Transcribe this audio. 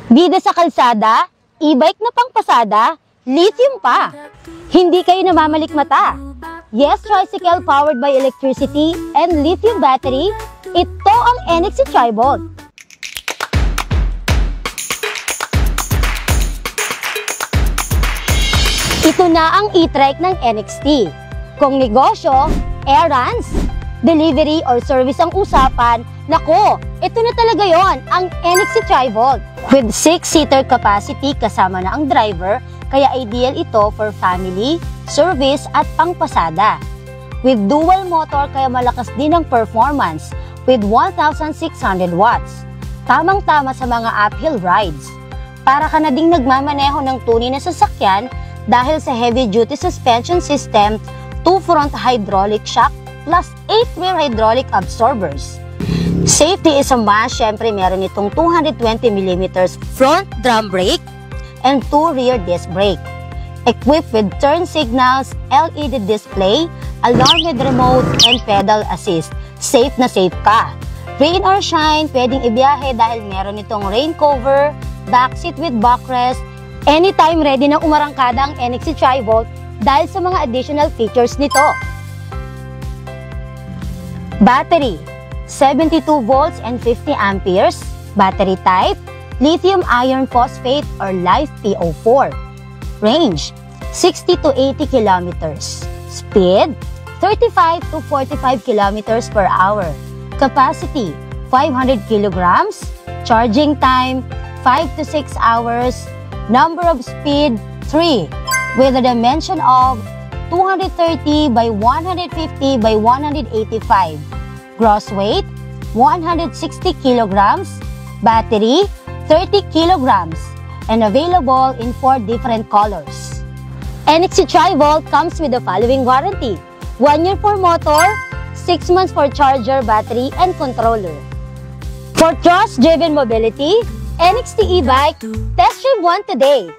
Bida sa kalsada, e-bike na pangpasada, lithium pa. Hindi kayo namamalikmata. Yes, tricycle powered by electricity and lithium battery, ito ang NXT Tri-Volt. Ito na ang e-trike ng NXT. Kung negosyo, errands, delivery or service ang usapan, nako, ito na talaga yon ang NXT Tri-Volt. With 6-seater capacity kasama na ang driver, kaya ideal ito for family, service at pangpasada. With dual motor kaya malakas din ang performance with 1,600 watts. Tamang-tama sa mga uphill rides. Para ka na ding nagmamaneho ng tunay na sasakyan dahil sa heavy-duty suspension system, 2-front hydraulic shock plus 8 rear hydraulic absorbers. Safety is a must. Syempre meron itong 220mm front drum brake and 2 rear disc brake. Equipped with turn signals, LED display, alarm with remote, and pedal assist. Safe na safe ka. Rain or shine, pwedeng ibiyahe dahil meron itong rain cover, backseat with backrest. Anytime ready na umarangkada ang NXT Tri-Volt dahil sa mga additional features nito. Battery, 72 volts and 50 amperes. Battery type, lithium iron phosphate or LiFePO4. Range, 60 to 80 kilometers. Speed, 35 to 45 kilometers per hour. Capacity, 500 kilograms. Charging time, 5 to 6 hours. Number of speed, 3. With a dimension of 230 by 150 by 185. Gross weight, 160 kilograms. Battery, 30 kilograms. And available in 4 different colors. NXT Tri-Volt comes with the following warranty. 1 year for motor, 6 months for charger, battery, and controller. For trust-driven mobility, NXT e-bike, test drive one today.